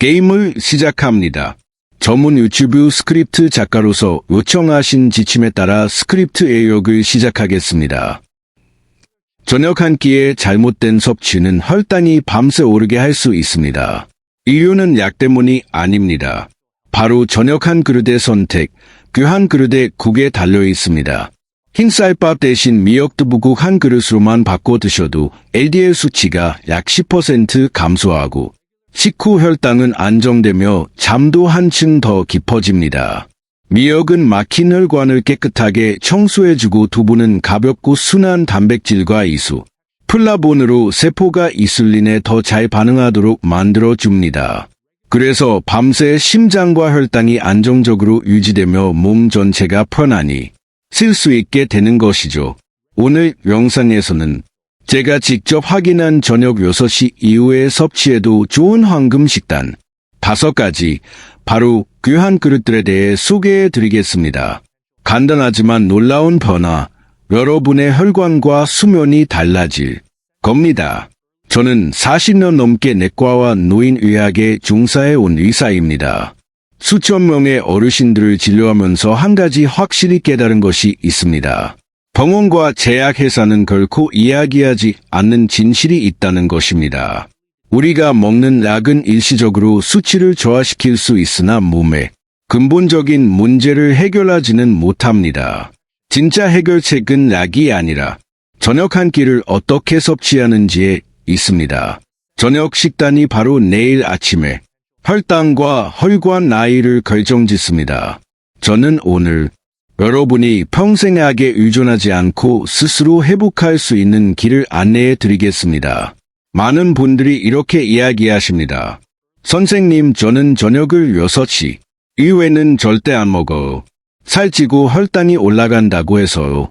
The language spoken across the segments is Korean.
게임을 시작합니다. 전문 유튜브 스크립트 작가로서 요청하신 지침에 따라 스크립트 애역을 시작하겠습니다. 저녁 한 끼에 잘못된 섭취는 혈당이 밤새 오르게 할 수 있습니다. 이유는 약 때문이 아닙니다. 바로 저녁 한 그릇의 선택, 그 한 그릇의 국에 달려 있습니다. 흰쌀밥 대신 미역두부국 한 그릇으로만 바꿔 드셔도 LDL 수치가 약 10% 감소하고 식후 혈당은 안정되며 잠도 한층 더 깊어집니다. 미역은 막힌 혈관을 깨끗하게 청소해주고 두부는 가볍고 순한 단백질과 이수, 플라본으로 세포가 이슐린에 더 잘 반응하도록 만들어줍니다. 그래서 밤새 심장과 혈당이 안정적으로 유지되며 몸 전체가 편안히 쉴 수 있게 되는 것이죠. 오늘 영상에서는 제가 직접 확인한 저녁 6시 이후에 섭취해도 좋은 황금 식단 5가지, 바로 그 한 그릇들에 대해 소개해 드리겠습니다. 간단하지만 놀라운 변화, 여러분의 혈관과 수면이 달라질 겁니다. 저는 40년 넘게 내과와 노인의학에 종사해 온 의사입니다. 수천 명의 어르신들을 진료하면서 한 가지 확실히 깨달은 것이 있습니다. 병원과 제약회사는 결코 이야기하지 않는 진실이 있다는 것입니다. 우리가 먹는 약은 일시적으로 수치를 저하시킬 수 있으나 몸의 근본적인 문제를 해결하지는 못합니다. 진짜 해결책은 약이 아니라 저녁 한 끼를 어떻게 섭취하는지에 있습니다. 저녁 식단이 바로 내일 아침에 혈당과 혈관 나이를 결정짓습니다. 저는 오늘 여러분이 평생 약에 의존하지 않고 스스로 회복할 수 있는 길을 안내해 드리겠습니다. 많은 분들이 이렇게 이야기하십니다. 선생님, 저는 저녁을 6시 이후에는 절대 안 먹어요. 살찌고 혈당이 올라간다고 해서요.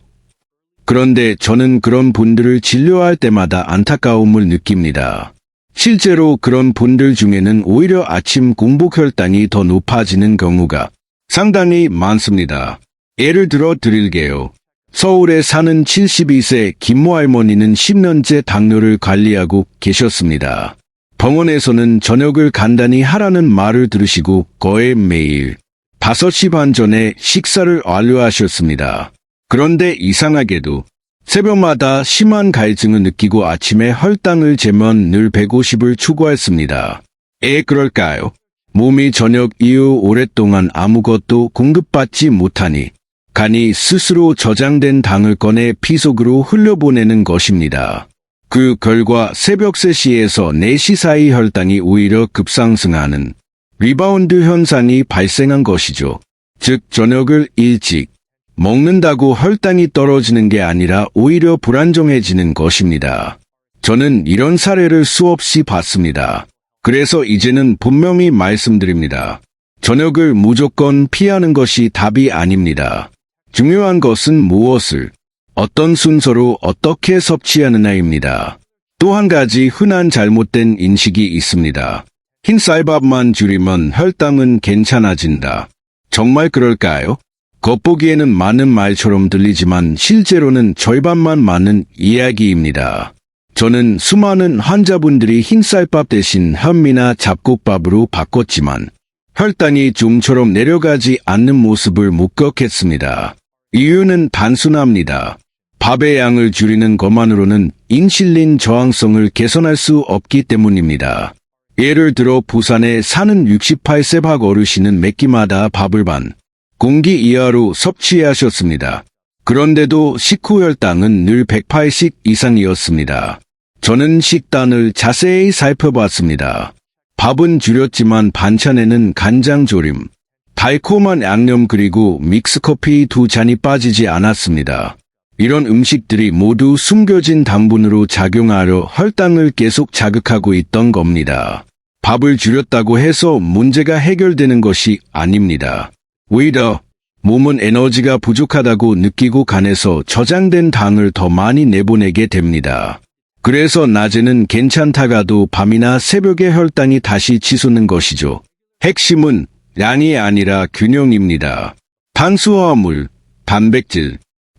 그런데 저는 그런 분들을 진료할 때마다 안타까움을 느낍니다. 실제로 그런 분들 중에는 오히려 아침 공복 혈당이 더 높아지는 경우가 상당히 많습니다. 예를 들어 드릴게요. 서울에 사는 72세 김모 할머니는 10년째 당뇨를 관리하고 계셨습니다. 병원에서는 저녁을 간단히 하라는 말을 들으시고 거의 매일 5시 반 전에 식사를 완료하셨습니다. 그런데 이상하게도 새벽마다 심한 갈증을 느끼고 아침에 혈당을 재면 늘 150을 추구했습니다. 그럴까요? 몸이 저녁 이후 오랫동안 아무것도 공급받지 못하니 간이 스스로 저장된 당을 꺼내 피 속으로 흘려보내는 것입니다. 그 결과 새벽 3시에서 4시 사이 혈당이 오히려 급상승하는 리바운드 현상이 발생한 것이죠. 즉, 저녁을 일찍 먹는다고 혈당이 떨어지는 게 아니라 오히려 불안정해지는 것입니다. 저는 이런 사례를 수없이 봤습니다. 그래서 이제는 분명히 말씀드립니다. 저녁을 무조건 피하는 것이 답이 아닙니다. 중요한 것은 무엇을, 어떤 순서로 어떻게 섭취하느냐입니다. 또 한 가지 흔한 잘못된 인식이 있습니다. 흰쌀밥만 줄이면 혈당은 괜찮아진다. 정말 그럴까요? 겉보기에는 많은 말처럼 들리지만 실제로는 절반만 많은 이야기입니다. 저는 수많은 환자분들이 흰쌀밥 대신 현미나 잡곡밥으로 바꿨지만 혈당이 좀처럼 내려가지 않는 모습을 목격했습니다. 이유는 단순합니다. 밥의 양을 줄이는 것만으로는 인슐린 저항성을 개선할 수 없기 때문입니다. 예를 들어 부산에 사는 68세 박 어르신은 몇 끼마다 밥을 반 공기 이하로 섭취하셨습니다. 그런데도 식후 혈당은 늘 180 이상이었습니다. 저는 식단을 자세히 살펴봤습니다. 밥은 줄였지만 반찬에는 간장조림, 달콤한 양념 그리고 믹스커피 2잔이 빠지지 않았습니다. 이런 음식들이 모두 숨겨진 당분으로 작용하려 혈당을 계속 자극하고 있던 겁니다. 밥을 줄였다고 해서 문제가 해결되는 것이 아닙니다. 오히려 몸은 에너지가 부족하다고 느끼고 간에서 저장된 당을 더 많이 내보내게 됩니다. 그래서 낮에는 괜찮다가도 밤이나 새벽에 혈당이 다시 치솟는 것이죠. 핵심은 양이 아니라 균형입니다. 탄수화물, 단백질,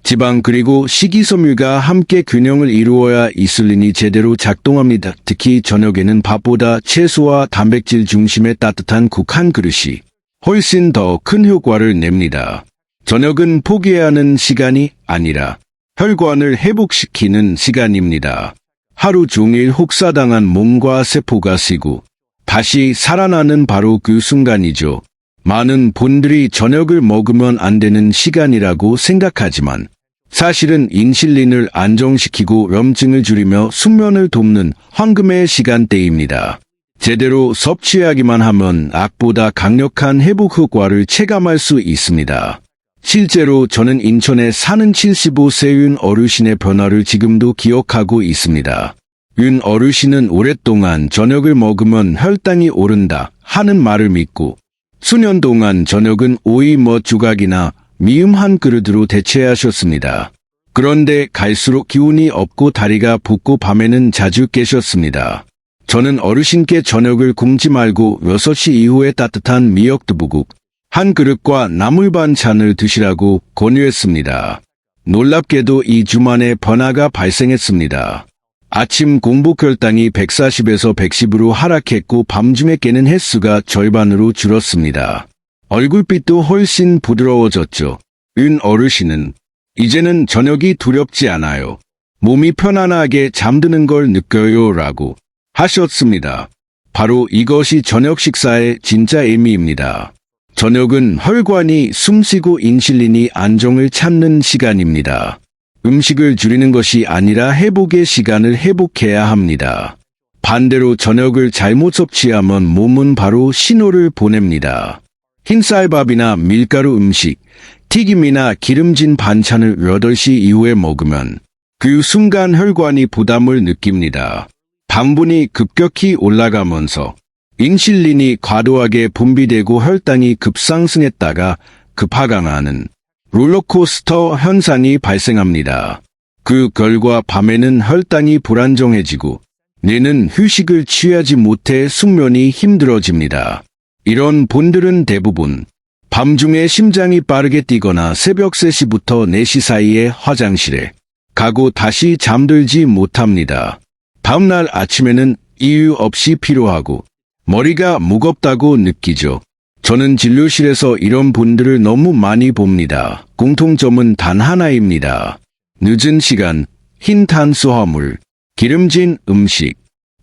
지방 그리고 식이섬유가 함께 균형을 이루어야 인슐린이 제대로 작동합니다. 특히 저녁에는 밥보다 채소와 단백질 중심의 따뜻한 국 한 그릇이 훨씬 더 큰 효과를 냅니다. 저녁은 포기해야 하는 시간이 아니라 혈관을 회복시키는 시간입니다. 하루 종일 혹사당한 몸과 세포가 쉬고 다시 살아나는 바로 그 순간이죠. 많은 분들이 저녁을 먹으면 안 되는 시간이라고 생각하지만 사실은 인슐린을 안정시키고 염증을 줄이며 숙면을 돕는 황금의 시간대입니다. 제대로 섭취하기만 하면 악보다 강력한 회복 효과를 체감할 수 있습니다. 실제로 저는 인천에 사는 75세 윤 어르신의 변화를 지금도 기억하고 있습니다. 윤 어르신은 오랫동안 저녁을 먹으면 혈당이 오른다 하는 말을 믿고 수년 동안 저녁은 오이 조각이나 미음 한 그릇으로 대체하셨습니다. 그런데 갈수록 기운이 없고 다리가 붓고 밤에는 자주 깨셨습니다. 저는 어르신께 저녁을 굶지 말고 6시 이후에 따뜻한 미역두부국 한 그릇과 나물 반찬을 드시라고 권유했습니다. 놀랍게도 2주 만에 변화가 발생했습니다. 아침 공복 혈당이 140에서 110으로 하락했고 밤중에 깨는 횟수가 절반으로 줄었습니다. 얼굴빛도 훨씬 부드러워졌죠. 윤 어르신은 이제는 저녁이 두렵지 않아요. 몸이 편안하게 잠드는 걸 느껴요 라고 하셨습니다. 바로 이것이 저녁 식사의 진짜 의미입니다. 저녁은 혈관이 숨쉬고 인슐린이 안정을 찾는 시간입니다. 음식을 줄이는 것이 아니라 회복의 시간을 회복해야 합니다. 반대로 저녁을 잘못 섭취하면 몸은 바로 신호를 보냅니다. 흰쌀밥이나 밀가루 음식, 튀김이나 기름진 반찬을 8시 이후에 먹으면 그 순간 혈관이 부담을 느낍니다. 당분이 급격히 올라가면서 인슐린이 과도하게 분비되고 혈당이 급상승했다가 급하강하는 롤러코스터 현상이 발생합니다. 그 결과 밤에는 혈당이 불안정해지고 뇌는 휴식을 취하지 못해 숙면이 힘들어집니다. 이런 분들은 대부분 밤중에 심장이 빠르게 뛰거나 새벽 3시부터 4시 사이에 화장실에 가고 다시 잠들지 못합니다. 다음날 아침에는 이유 없이 피로하고 머리가 무겁다고 느끼죠. 저는 진료실에서 이런 분들을 너무 많이 봅니다. 공통점은 단 하나입니다. 늦은 시간, 흰 탄수화물, 기름진 음식.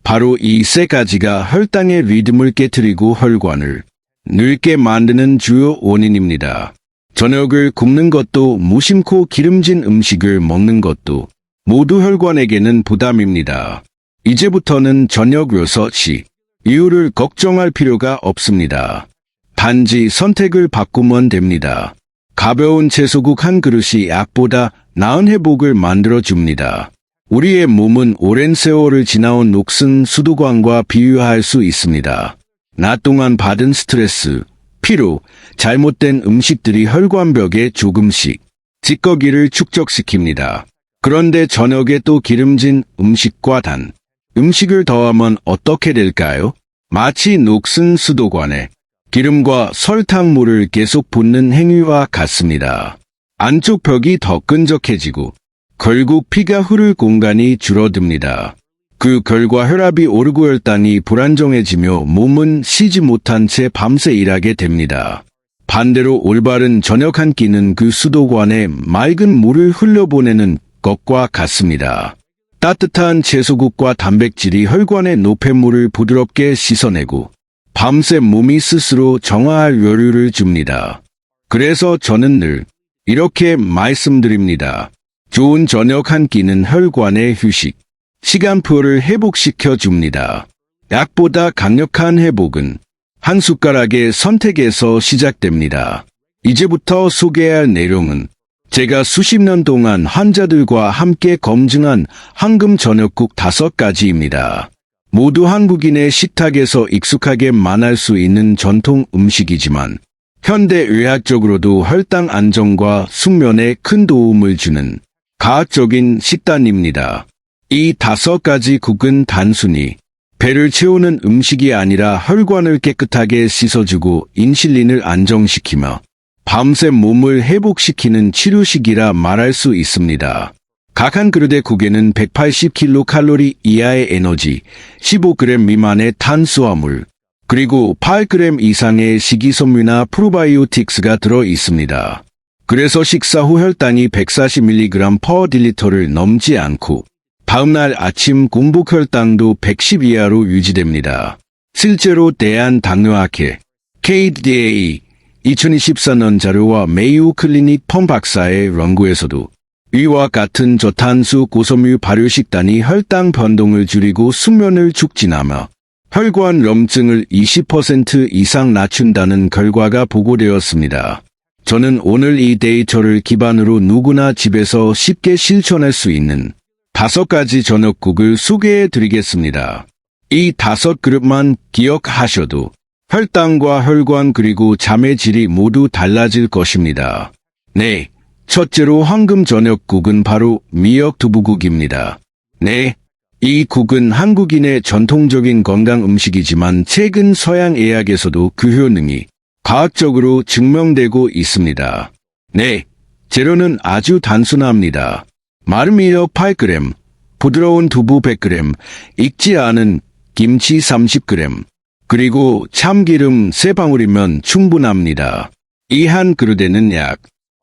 바로 이 세 가지가 혈당의 리듬을 깨트리고 혈관을 늙게 만드는 주요 원인입니다. 저녁을 굶는 것도 무심코 기름진 음식을 먹는 것도 모두 혈관에게는 부담입니다. 이제부터는 저녁 6시 이후를 걱정할 필요가 없습니다. 단지 선택을 바꾸면 됩니다. 가벼운 채소국 한 그릇이 약보다 나은 회복을 만들어줍니다. 우리의 몸은 오랜 세월을 지나온 녹슨 수도관과 비유할 수 있습니다. 낮 동안 받은 스트레스, 피로, 잘못된 음식들이 혈관벽에 조금씩 찌꺼기를 축적시킵니다. 그런데 저녁에 또 기름진 음식과 단 음식을 더하면 어떻게 될까요? 마치 녹슨 수도관에 기름과 설탕물을 계속 붓는 행위와 같습니다. 안쪽 벽이 더 끈적해지고 결국 피가 흐를 공간이 줄어듭니다. 그 결과 혈압이 오르고 혈당이 불안정해지며 몸은 쉬지 못한 채 밤새 일하게 됩니다. 반대로 올바른 저녁 한 끼는 그 수도관에 맑은 물을 흘려보내는 것과 같습니다. 따뜻한 채소국과 단백질이 혈관의 노폐물을 부드럽게 씻어내고 밤새 몸이 스스로 정화할 여유를 줍니다. 그래서 저는 늘 이렇게 말씀드립니다. 좋은 저녁 한 끼는 혈관의 휴식, 시간표를 회복시켜 줍니다. 약보다 강력한 회복은 한 숟가락의 선택에서 시작됩니다. 이제부터 소개할 내용은 제가 수십 년 동안 환자들과 함께 검증한 황금 저녁국 5가지입니다. 모두 한국인의 식탁에서 익숙하게 만날 수 있는 전통 음식이지만 현대의학적으로도 혈당 안정과 숙면에 큰 도움을 주는 과학적인 식단입니다. 이 5가지 국은 단순히 배를 채우는 음식이 아니라 혈관을 깨끗하게 씻어주고 인슐린을 안정시키며 밤새 몸을 회복시키는 치료식이라 말할 수 있습니다. 각 한 그릇의 국에는 180kcal 이하의 에너지, 15g 미만의 탄수화물, 그리고 8g 이상의 식이섬유나 프로바이오틱스가 들어 있습니다. 그래서 식사 후 혈당이 140mg/dl를 넘지 않고 다음날 아침 공복 혈당도 110 이하로 유지됩니다. 실제로 대한당뇨학회 KDA 2024년 자료와 메이오 클리닉 펌 박사의 연구에서도 이와 같은 저탄수 고섬유 발효 식단이 혈당 변동을 줄이고 수면을 촉진하며 혈관 염증을 20% 이상 낮춘다는 결과가 보고되었습니다. 저는 오늘 이 데이터를 기반으로 누구나 집에서 쉽게 실천할 수 있는 5가지 저녁국을 소개해 드리겠습니다. 이 5그릇만 기억하셔도 혈당과 혈관 그리고 잠의 질이 모두 달라질 것입니다. 네, 첫째로 황금 저녁국은 바로 미역 두부국입니다. 네, 이 국은 한국인의 전통적인 건강 음식이지만 최근 서양 의학에서도 그 효능이 과학적으로 증명되고 있습니다. 네, 재료는 아주 단순합니다. 마른 미역 8g, 부드러운 두부 100g, 익지 않은 김치 30g, 그리고 참기름 3방울이면 충분합니다. 이 한 그릇에는 약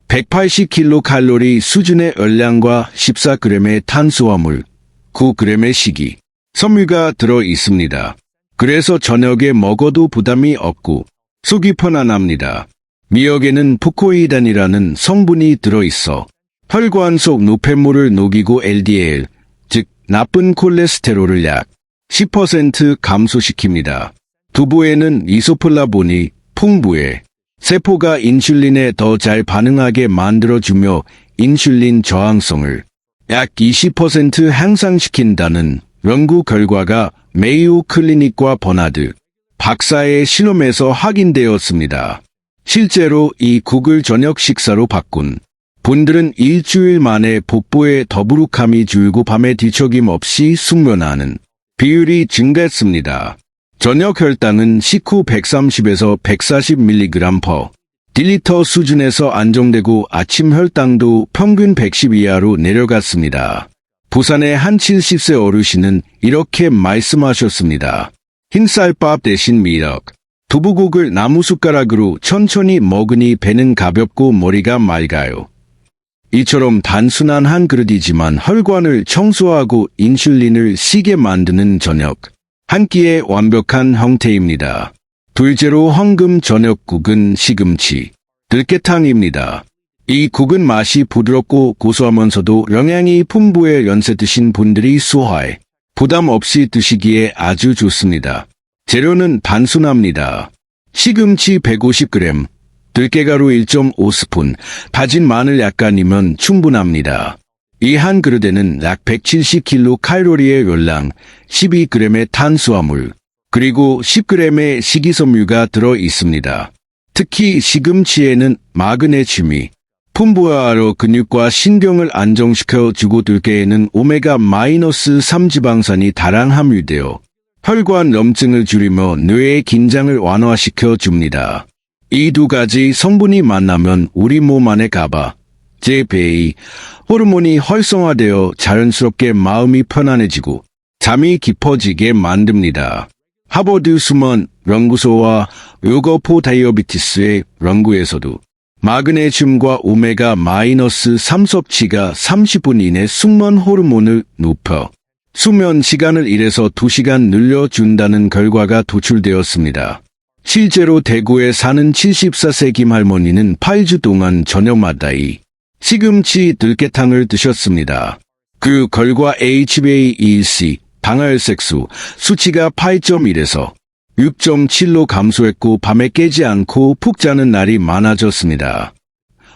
180kcal 수준의 열량과 14g의 탄수화물, 9g의 식이, 섬유가 들어 있습니다. 그래서 저녁에 먹어도 부담이 없고 속이 편안합니다. 미역에는 부코이단이라는 성분이 들어있어 혈관 속 노폐물을 녹이고 LDL, 즉 나쁜 콜레스테롤을 약 10% 감소시킵니다. 두부에는 이소플라본이 풍부해 세포가 인슐린에 더 잘 반응하게 만들어주며 인슐린 저항성을 약 20% 향상시킨다는 연구 결과가 메이오 클리닉과 버나드 박사의 실험에서 확인되었습니다. 실제로 이 국을 저녁 식사로 바꾼 분들은 일주일 만에 복부의 더부룩함이 줄고 밤에 뒤척임 없이 숙면하는 비율이 증가했습니다. 저녁 혈당은 식후 130에서 140mg/dl 수준에서 안정되고 아침 혈당도 평균 110 이하로 내려갔습니다. 부산의 한 70세 어르신은 이렇게 말씀하셨습니다. 흰쌀밥 대신 미역, 두부국을 나무숟가락으로 천천히 먹으니 배는 가볍고 머리가 맑아요. 이처럼 단순한 한 그릇이지만 혈관을 청소하고 인슐린을 쉬게 만드는 저녁. 한 끼의 완벽한 형태입니다. 둘째로 황금 저녁국은 시금치, 들깨탕입니다. 이 국은 맛이 부드럽고 고소하면서도 영양이 풍부해 연세 드신 분들이 소화에 부담 없이 드시기에 아주 좋습니다. 재료는 단순합니다. 시금치 150g, 들깨가루 1.5스푼, 다진 마늘 약간이면 충분합니다. 이 한 그릇에는 약 170kcal의 열량, 12g의 탄수화물, 그리고 10g의 식이섬유가 들어 있습니다. 특히 시금치에는 마그네슘이 풍부하여 근육과 신경을 안정시켜주고 들깨에는 오메가-3 지방산이 다량 함유되어 혈관 염증을 줄이며 뇌의 긴장을 완화시켜 줍니다. 이 두 가지 성분이 만나면 우리 몸 안에 가바, 제베이, 호르몬이 활성화되어 자연스럽게 마음이 편안해지고 잠이 깊어지게 만듭니다. 하버드 수먼 연구소와 요거포 다이어비티스의 연구에서도 마그네슘과 오메가-3 섭취가 30분 이내 숙면 호르몬을 높여 수면 시간을 1에서 2시간 늘려준다는 결과가 도출되었습니다. 실제로 대구에 사는 74세 김할머니는 8주 동안 저녁마다 이 시금치 들깨탕을 드셨습니다. 그 결과 HbA1c, 당화혈색소 수치가 8.1에서 6.7로 감소했고 밤에 깨지 않고 푹 자는 날이 많아졌습니다.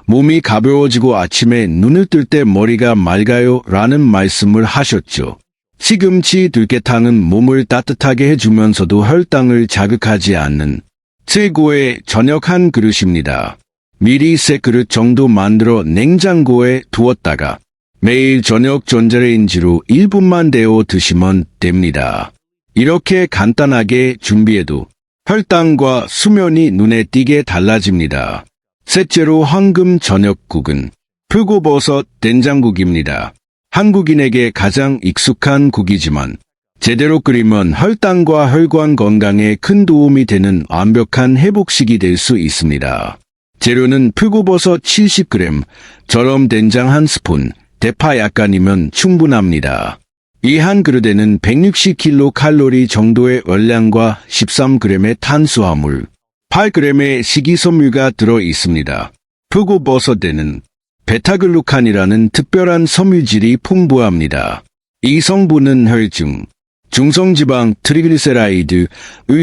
몸이 가벼워지고 아침에 눈을 뜰 때 머리가 맑아요 라는 말씀을 하셨죠. 시금치 들깨탕은 몸을 따뜻하게 해주면서도 혈당을 자극하지 않는 최고의 저녁 한 그릇입니다. 미리 3그릇 정도 만들어 냉장고에 두었다가 매일 저녁 전자레인지로 1분만 데워 드시면 됩니다. 이렇게 간단하게 준비해도 혈당과 수면이 눈에 띄게 달라집니다. 셋째로 황금 저녁국은 표고버섯 된장국입니다. 한국인에게 가장 익숙한 국이지만 제대로 끓이면 혈당과 혈관 건강에 큰 도움이 되는 완벽한 회복식이 될 수 있습니다. 재료는 표고버섯 70g, 저럼 된장 1스푼, 대파 약간이면 충분합니다. 이 한 그릇에는 160kcal 정도의 열량과 13g의 탄수화물, 8g의 식이섬유가 들어 있습니다. 표고버섯에는 베타글루칸이라는 특별한 섬유질이 풍부합니다. 이 성분은 혈중, 중성지방, 트리글리세라이드,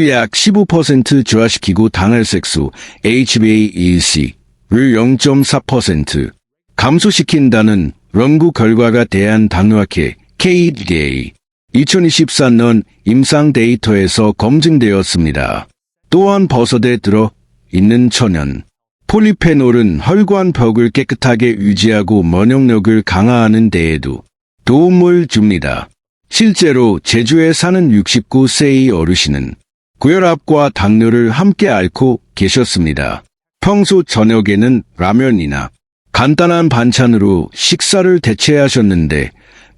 약 15% 저하시키고 당혈색소, HbA1c를 0.4% 감소시킨다는 연구 결과가 대한당뇨학회 KDA 2024년 임상 데이터에서 검증되었습니다. 또한 버섯에 들어 있는 천연 폴리페놀은 혈관벽을 깨끗하게 유지하고 면역력을 강화하는 데에도 도움을 줍니다. 실제로 제주에 사는 69세의 어르신은 고혈압과 당뇨를 함께 앓고 계셨습니다. 평소 저녁에는 라면이나 간단한 반찬으로 식사를 대체하셨는데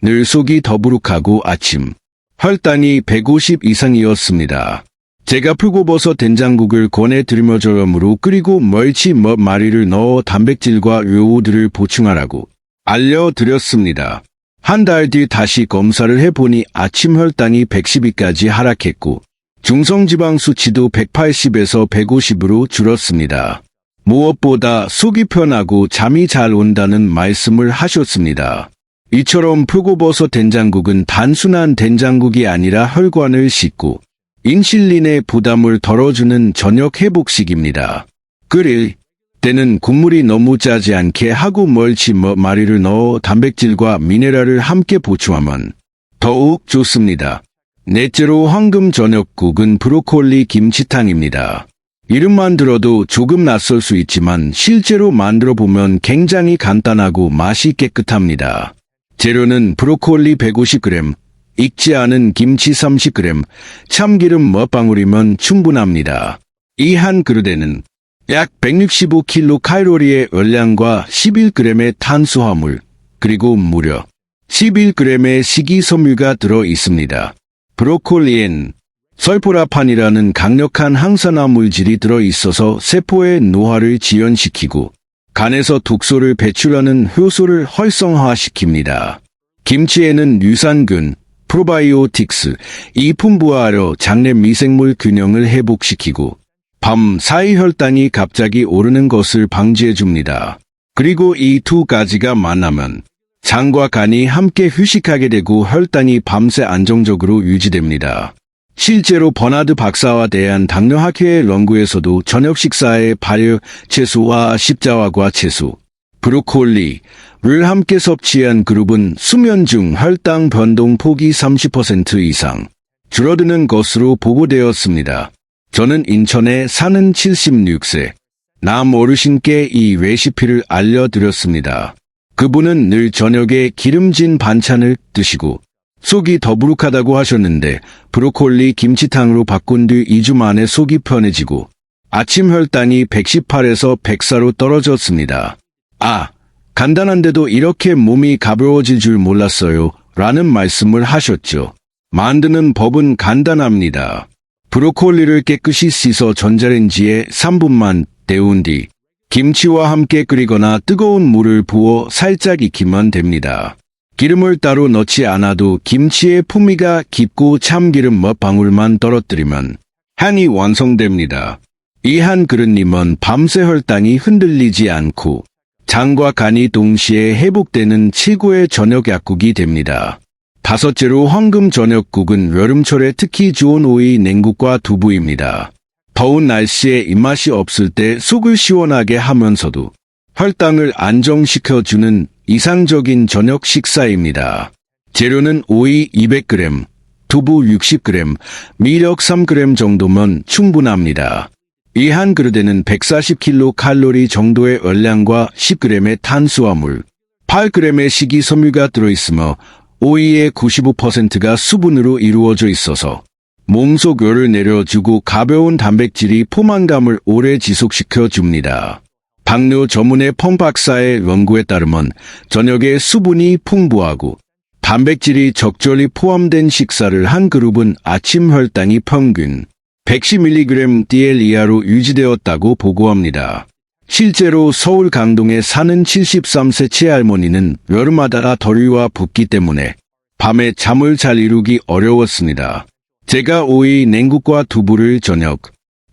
늘 속이 더부룩하고 아침 혈당이 150 이상이었습니다. 제가 표고버섯 된장국을 권해드리며 저염으로 끓이고 멸치 몇 마리를 넣어 단백질과 요오드를 보충하라고 알려드렸습니다. 한 달 뒤 다시 검사를 해보니 아침 혈당이 112까지 하락했고 중성지방 수치도 180에서 150으로 줄었습니다. 무엇보다 속이 편하고 잠이 잘 온다는 말씀을 하셨습니다. 이처럼 표고버섯 된장국은 단순한 된장국이 아니라 혈관을 씻고 인슐린의 부담을 덜어주는 저녁 회복식입니다. 끓일 때는 국물이 너무 짜지 않게 하고 멸치 몇 마리를 넣어 단백질과 미네랄을 함께 보충하면 더욱 좋습니다. 넷째로 황금 저녁국은 브로콜리 김치탕입니다. 이름만 들어도 조금 낯설 수 있지만 실제로 만들어 보면 굉장히 간단하고 맛이 깨끗합니다. 재료는 브로콜리 150g, 익지 않은 김치 30g, 참기름 몇 방울이면 충분합니다. 이 한 그릇에는 약 165kcal의 열량과 11g의 탄수화물, 그리고 무려 11g의 식이섬유가 들어 있습니다. 브로콜리엔 설포라판이라는 강력한 항산화 물질이 들어 있어서 세포의 노화를 지연시키고 간에서 독소를 배출하는 효소를 활성화시킵니다. 김치에는 유산균, 프로바이오틱스, 이 풍부하여 장내 미생물 균형을 회복시키고 밤 사이 혈당이 갑자기 오르는 것을 방지해줍니다. 그리고 이 두 가지가 만나면 장과 간이 함께 휴식하게 되고 혈당이 밤새 안정적으로 유지됩니다. 실제로 버나드 박사와 대한당뇨학회의 연구에서도 저녁 식사에 발효 채소와 십자화과 채소, 브로콜리를 함께 섭취한 그룹은 수면 중 혈당 변동 폭이 30% 이상 줄어드는 것으로 보고되었습니다. 저는 인천에 사는 76세 남 어르신께 이 레시피를 알려드렸습니다. 그분은 늘 저녁에 기름진 반찬을 드시고 속이 더부룩하다고 하셨는데 브로콜리 김치탕으로 바꾼 뒤 2주 만에 속이 편해지고 아침 혈당이 118에서 104로 떨어졌습니다. 아, 간단한데도 이렇게 몸이 가벼워질 줄 몰랐어요. 라는 말씀을 하셨죠. 만드는 법은 간단합니다. 브로콜리를 깨끗이 씻어 전자레인지에 3분만 데운 뒤 김치와 함께 끓이거나 뜨거운 물을 부어 살짝 익히면 됩니다. 기름을 따로 넣지 않아도 김치의 풍미가 깊고 참기름 몇 방울만 떨어뜨리면 한이 완성됩니다. 이 한 그릇님은 밤새 혈당이 흔들리지 않고 장과 간이 동시에 회복되는 최고의 저녁 약국이 됩니다. 다섯째로 황금 저녁국은 여름철에 특히 좋은 오이 냉국과 두부입니다. 더운 날씨에 입맛이 없을 때 속을 시원하게 하면서도 혈당을 안정시켜주는 이상적인 저녁 식사입니다. 재료는 오이 200g, 두부 60g, 미역 3g 정도면 충분합니다. 이 한 그릇에는 140kcal 정도의 열량과 10g의 탄수화물, 8g의 식이섬유가 들어있으며 오이의 95%가 수분으로 이루어져 있어서 몸속 열을 내려주고 가벼운 단백질이 포만감을 오래 지속시켜 줍니다. 당뇨 전문의 펑 박사의 연구에 따르면 저녁에 수분이 풍부하고 단백질이 적절히 포함된 식사를 한 그룹은 아침 혈당이 평균 110mg DL 이하로 유지되었다고 보고합니다. 실제로 서울 강동에 사는 73세 치할머니는 여름마다 더위와 붓기 때문에 밤에 잠을 잘 이루기 어려웠습니다. 제가 오이 냉국과 두부를 저녁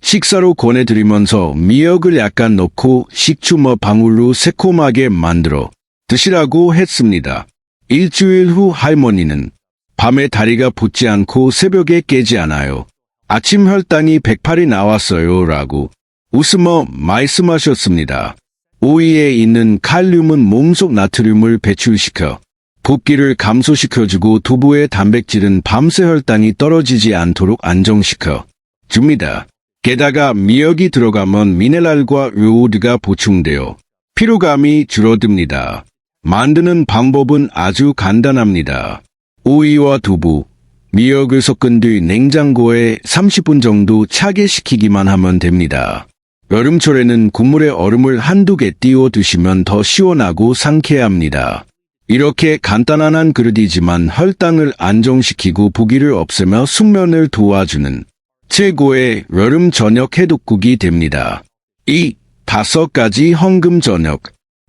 식사로 권해드리면서 미역을 약간 넣고 식초며 방울로 새콤하게 만들어 드시라고 했습니다. 일주일 후 할머니는 밤에 다리가 붓지 않고 새벽에 깨지 않아요. 아침 혈당이 108이 나왔어요 라고 웃으며 말씀하셨습니다. 오이에 있는 칼륨은 몸속 나트륨을 배출시켜 붓기를 감소시켜주고 두부의 단백질은 밤새 혈당이 떨어지지 않도록 안정시켜 줍니다. 게다가 미역이 들어가면 미네랄과 요오드가 보충되어 피로감이 줄어듭니다. 만드는 방법은 아주 간단합니다. 오이와 두부, 미역을 섞은 뒤 냉장고에 30분 정도 차게 식히기만 하면 됩니다. 여름철에는 국물에 얼음을 한두 개 띄워 두시면 더 시원하고 상쾌합니다. 이렇게 간단한 한 그릇이지만 혈당을 안정시키고 부기를 없애며 숙면을 도와주는 최고의 여름 저녁 해독국이 됩니다. 이 5가지 황금 저녁.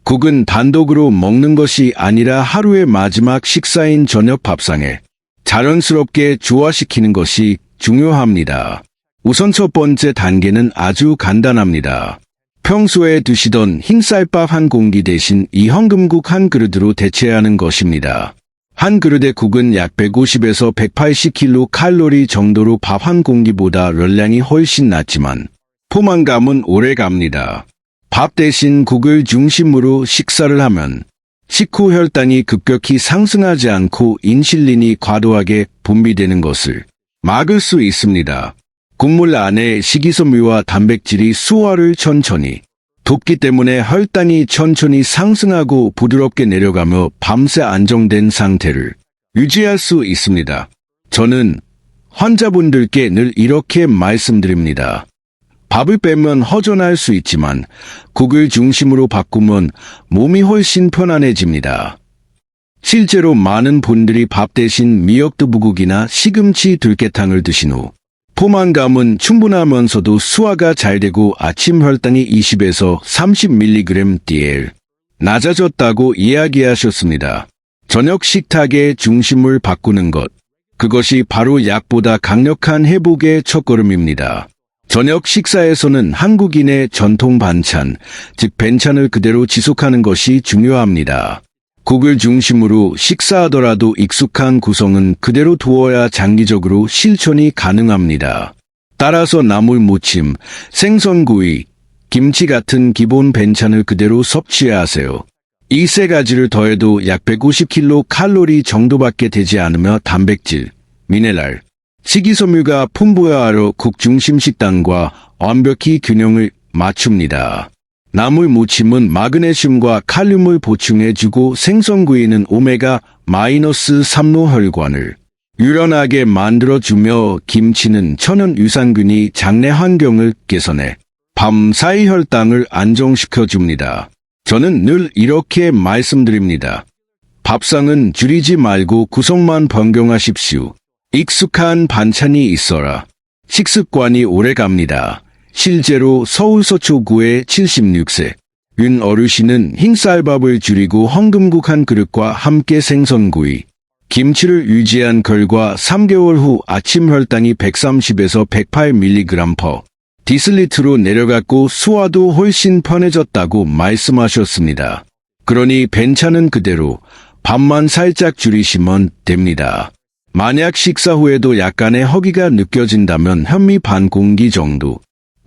국은 단독으로 먹는 것이 아니라 하루의 마지막 식사인 저녁 밥상에 자연스럽게 조화시키는 것이 중요합니다. 우선 첫 번째 단계는 아주 간단합니다. 평소에 드시던 흰쌀밥 한 공기 대신 이 황금국 한 그릇으로 대체하는 것입니다. 한 그릇의 국은 약 150에서 180kcal 정도로 밥 한 공기보다 열량이 훨씬 낮지만 포만감은 오래 갑니다. 밥 대신 국을 중심으로 식사를 하면 식후 혈당이 급격히 상승하지 않고 인슐린이 과도하게 분비되는 것을 막을 수 있습니다. 국물 안에 식이섬유와 단백질이 소화를 천천히 돕기 때문에 혈당이 천천히 상승하고 부드럽게 내려가며 밤새 안정된 상태를 유지할 수 있습니다. 저는 환자분들께 늘 이렇게 말씀드립니다. 밥을 빼면 허전할 수 있지만 국을 중심으로 바꾸면 몸이 훨씬 편안해집니다. 실제로 많은 분들이 밥 대신 미역두부국이나 시금치 들깨탕을 드신 후 포만감은 충분하면서도 소화가 잘 되고 아침 혈당이 20에서 30mg DL 낮아졌다고 이야기하셨습니다. 저녁 식탁의 중심을 바꾸는 것. 그것이 바로 약보다 강력한 회복의 첫걸음입니다. 저녁 식사에서는 한국인의 전통 반찬, 즉 반찬을 그대로 지속하는 것이 중요합니다. 국을 중심으로 식사하더라도 익숙한 구성은 그대로 두어야 장기적으로 실천이 가능합니다. 따라서 나물 무침, 생선구이, 김치 같은 기본 반찬을 그대로 섭취하세요. 이 세 가지를 더해도 약 150kcal 정도밖에 되지 않으며 단백질, 미네랄, 식이섬유가 풍부해야 하여 국 중심 식단과 완벽히 균형을 맞춥니다. 나물 무침은 마그네슘과 칼륨을 보충해주고 생선구이는 오메가-3로 혈관을 유연하게 만들어주며 김치는 천연 유산균이 장내 환경을 개선해 밤사이 혈당을 안정시켜줍니다. 저는 늘 이렇게 말씀드립니다. 밥상은 줄이지 말고 구성만 변경하십시오. 익숙한 반찬이 있어라 식습관이 오래갑니다. 실제로 서울 서초구의 76세 윤 어르신은 흰쌀밥을 줄이고 황금국 한 그릇과 함께 생선구이, 김치를 유지한 결과 3개월 후 아침 혈당이 130에서 108mg/dl로 내려갔고 소화도 훨씬 편해졌다고 말씀하셨습니다. 그러니 반찬은 그대로 밥만 살짝 줄이시면 됩니다. 만약 식사 후에도 약간의 허기가 느껴진다면 현미 반 공기 정도,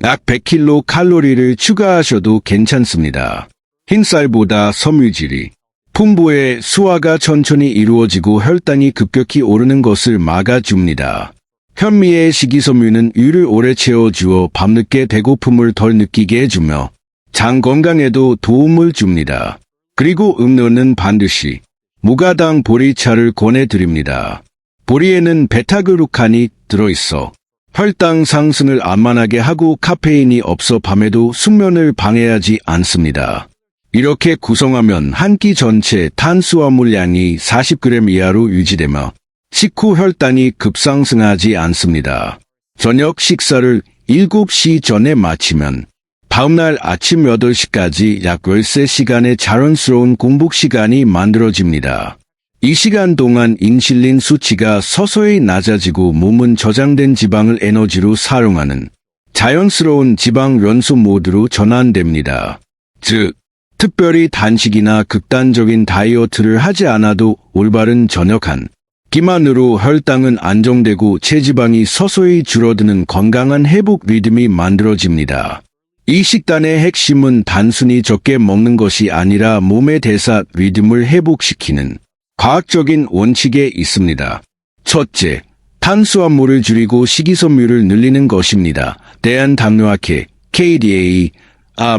약 100kcal 추가하셔도 괜찮습니다. 흰쌀보다 섬유질이 풍부해 소화가 천천히 이루어지고 혈당이 급격히 오르는 것을 막아줍니다. 현미의 식이섬유는 위를 오래 채워주어 밤늦게 배고픔을 덜 느끼게 해주며 장 건강에도 도움을 줍니다. 그리고 음료는 반드시 무가당 보리차를 권해드립니다. 보리에는 베타그루칸이 들어있어 혈당 상승을 안만하게 하고 카페인이 없어 밤에도 숙면을 방해하지 않습니다. 이렇게 구성하면 한 끼 전체 탄수화물량이 40g 이하로 유지되며 식후 혈당이 급상승하지 않습니다. 저녁 식사를 7시 전에 마치면 다음날 아침 8시까지 약 13시간의 자연스러운 공복 시간이 만들어집니다. 이 시간 동안 인슐린 수치가 서서히 낮아지고 몸은 저장된 지방을 에너지로 사용하는 자연스러운 지방 연소 모드로 전환됩니다. 즉, 특별히 단식이나 극단적인 다이어트를 하지 않아도 올바른 저녁 한 끼만으로 혈당은 안정되고 체지방이 서서히 줄어드는 건강한 회복 리듬이 만들어집니다. 이 식단의 핵심은 단순히 적게 먹는 것이 아니라 몸의 대사 리듬을 회복시키는 과학적인 원칙에 있습니다. 첫째, 탄수화물을 줄이고 식이섬유를 늘리는 것입니다. 대한당뇨학회 KDA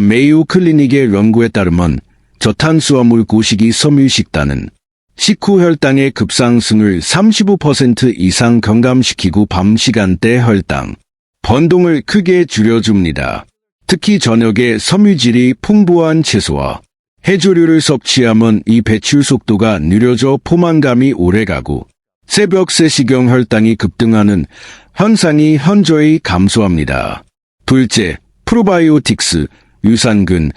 메이오 클리닉의 연구에 따르면 저탄수화물 고식이 섬유 식단은 식후 혈당의 급상승을 35% 이상 경감시키고 밤 시간대 혈당 변동을 크게 줄여줍니다. 특히 저녁에 섬유질이 풍부한 채소와 해조류를 섭취하면 이 배출 속도가 느려져 포만감이 오래가고 새벽 3시경 혈당이 급등하는 현상이 현저히 감소합니다. 둘째, 프로바이오틱스, 유산균,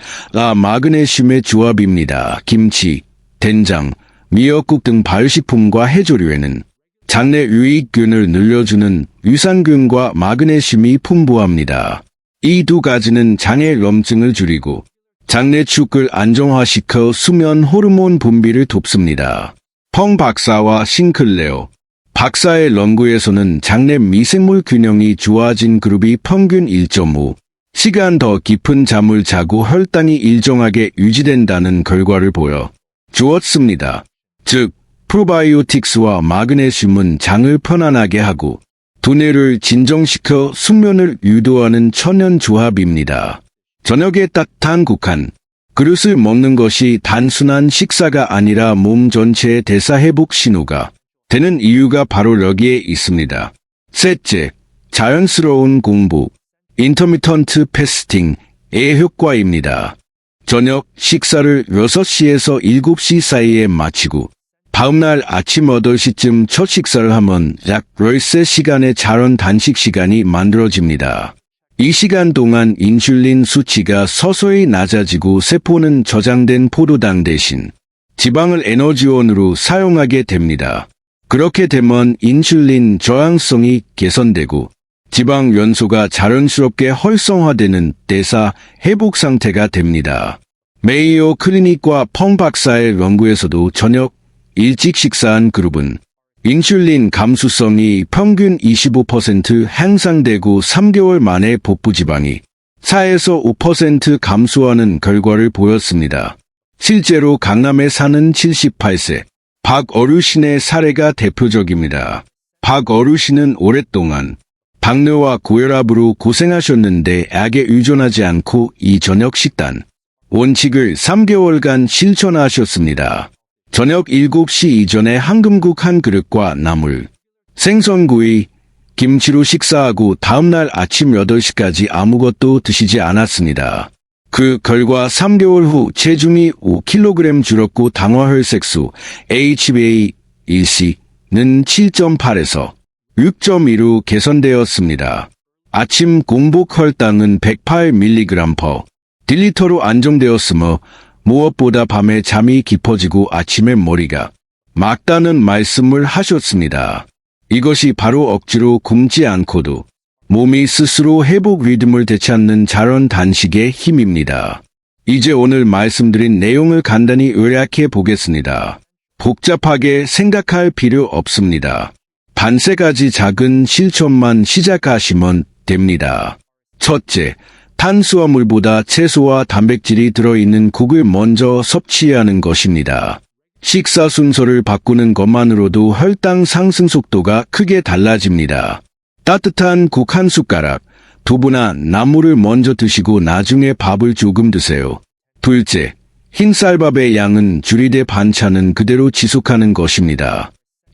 마그네슘의 조합입니다. 김치, 된장, 미역국 등 발식품과 해조류에는 장내 유익균을 늘려주는 유산균과 마그네슘이 풍부합니다. 이 두 가지는 장의 염증을 줄이고 장내 축을 안정화시켜 수면 호르몬 분비를 돕습니다. 펑 박사와 싱클레어 박사의 연구에서는 장내 미생물 균형이 좋아진 그룹이 평균 1.5 시간 더 깊은 잠을 자고 혈당이 일정하게 유지된다는 결과를 보여 주었습니다. 즉, 프로바이오틱스와 마그네슘은 장을 편안하게 하고 두뇌를 진정시켜 숙면을 유도하는 천연 조합입니다. 저녁에 따뜻한 국 한 그릇을 먹는 것이 단순한 식사가 아니라 몸 전체의 대사 회복 신호가 되는 이유가 바로 여기에 있습니다. 셋째, 자연스러운 공복, 인터미턴트 패스팅의 효과입니다. 저녁 식사를 6시에서 7시 사이에 마치고 다음날 아침 8시쯤 첫 식사를 하면 약 13시간의 자연 단식 시간이 만들어집니다. 이 시간 동안 인슐린 수치가 서서히 낮아지고 세포는 저장된 포도당 대신 지방을 에너지원으로 사용하게 됩니다. 그렇게 되면 인슐린 저항성이 개선되고 지방 연소가 자연스럽게 활성화되는 대사 회복 상태가 됩니다. 메이오 클리닉과 펑 박사의 연구에서도 저녁 일찍 식사한 그룹은 인슐린 감수성이 평균 25% 향상되고 3개월 만에 복부 지방이 4에서 5% 감소하는 결과를 보였습니다. 실제로 강남에 사는 78세 박 어르신의 사례가 대표적입니다. 박 어르신은 오랫동안 당뇨와 고혈압으로 고생하셨는데 약에 의존하지 않고 이 저녁 식단 원칙을 3개월간 실천하셨습니다. 저녁 7시 이전에 황금국 한 그릇과 나물, 생선구이, 김치로 식사하고 다음날 아침 8시까지 아무것도 드시지 않았습니다. 그 결과 3개월 후 체중이 5kg 줄었고 당화혈색소 HbA1c는 7.8에서 6.2로 개선되었습니다. 아침 공복 혈당은 108mg/dl로 안정되었으며 무엇보다 밤에 잠이 깊어지고 아침에 머리가 맑다는 말씀을 하셨습니다. 이것이 바로 억지로 굶지 않고도 몸이 스스로 회복 리듬을 되찾는 자연 단식의 힘입니다. 이제 오늘 말씀드린 내용을 간단히 요약해 보겠습니다. 복잡하게 생각할 필요 없습니다. 단세 가지 작은 실천만 시작하시면 됩니다. 첫째, 탄수화물보다 채소와 단백질이 들어있는 국을 먼저 섭취하는 것입니다. 식사 순서를 바꾸는 것만으로도 혈당 상승 속도가 크게 달라집니다. 따뜻한 국 한 숟가락, 두부나 나물을 먼저 드시고 나중에 밥을 조금 드세요. 둘째, 흰쌀밥의 양은 줄이되 반찬은 그대로 지속하는 것입니다.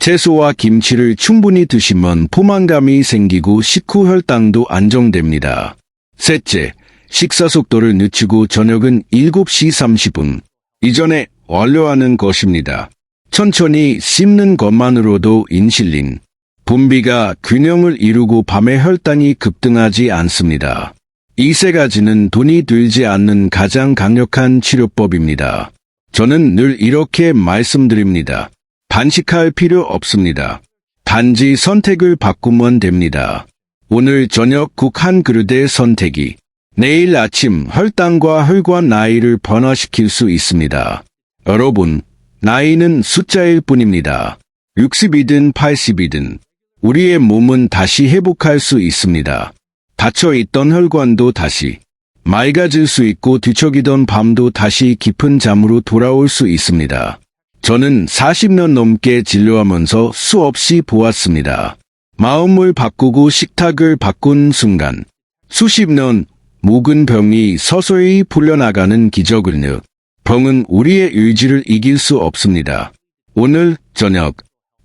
채소와 김치를 충분히 드시면 포만감이 생기고 식후 혈당도 안정됩니다. 셋째, 식사 속도를 늦추고 저녁은 7시 30분 이전에 완료하는 것입니다. 천천히 씹는 것만으로도 인슐린, 분비가 균형을 이루고 밤에 혈당이 급등하지 않습니다. 이 세 가지는 돈이 들지 않는 가장 강력한 치료법입니다. 저는 늘 이렇게 말씀드립니다. 단식할 필요 없습니다. 단지 선택을 바꾸면 됩니다. 오늘 저녁 국 한 그릇의 선택이 내일 아침 혈당과 혈관 나이를 변화시킬 수 있습니다. 여러분, 나이는 숫자일 뿐입니다. 60이든 80이든 우리의 몸은 다시 회복할 수 있습니다. 닫혀있던 혈관도 다시 맑아질 수 있고 뒤척이던 밤도 다시 깊은 잠으로 돌아올 수 있습니다. 저는 40년 넘게 진료하면서 수없이 보았습니다. 마음을 바꾸고 식탁을 바꾼 순간 수십 년 묵은 병이 서서히 풀려나가는 기적을요. 병은 우리의 의지를 이길 수 없습니다. 오늘 저녁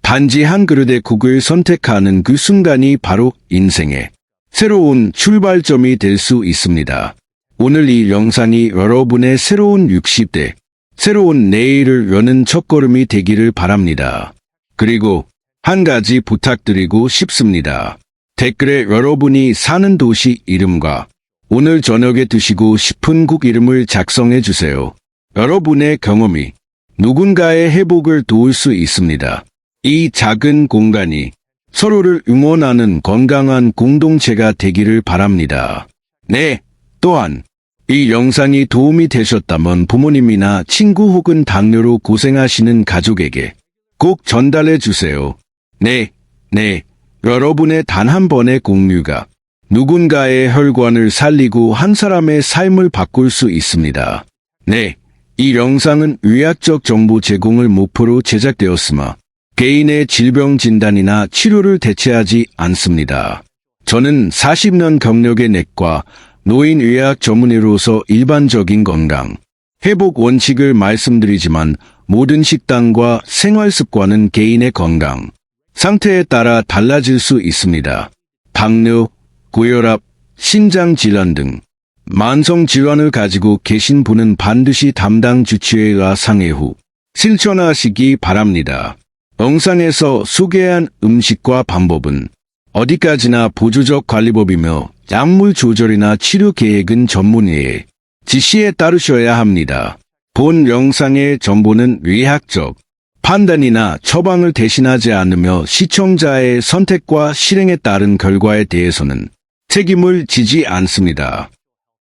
단지 한 그릇의 국을 선택하는 그 순간이 바로 인생의 새로운 출발점이 될 수 있습니다. 오늘 이 영상이 여러분의 새로운 60대, 새로운 내일을 여는 첫걸음이 되기를 바랍니다. 그리고 한 가지 부탁드리고 싶습니다. 댓글에 여러분이 사는 도시 이름과 오늘 저녁에 드시고 싶은 국 이름을 작성해 주세요. 여러분의 경험이 누군가의 회복을 도울 수 있습니다. 이 작은 공간이 서로를 응원하는 건강한 공동체가 되기를 바랍니다. 네, 또한 이 영상이 도움이 되셨다면 부모님이나 친구 혹은 당뇨로 고생하시는 가족에게 꼭 전달해 주세요. 네, 여러분의 단 한 번의 공유가 누군가의 혈관을 살리고 한 사람의 삶을 바꿀 수 있습니다. 네, 이 영상은 의학적 정보 제공을 목표로 제작되었으며 개인의 질병 진단이나 치료를 대체하지 않습니다. 저는 40년 경력의 내과 노인의학 전문의로서 일반적인 건강, 회복 원칙을 말씀드리지만 모든 식단과 생활 습관은 개인의 건강 상태에 따라 달라질 수 있습니다. 당뇨, 고혈압, 신장 질환 등 만성 질환을 가지고 계신 분은 반드시 담당 주치의와 상의 후 실천하시기 바랍니다. 영상에서 소개한 음식과 방법은 어디까지나 보조적 관리법이며 약물 조절이나 치료 계획은 전문의의 지시에 따르셔야 합니다. 본 영상의 정보는 의학적 판단이나 처방을 대신하지 않으며 시청자의 선택과 실행에 따른 결과에 대해서는 책임을 지지 않습니다.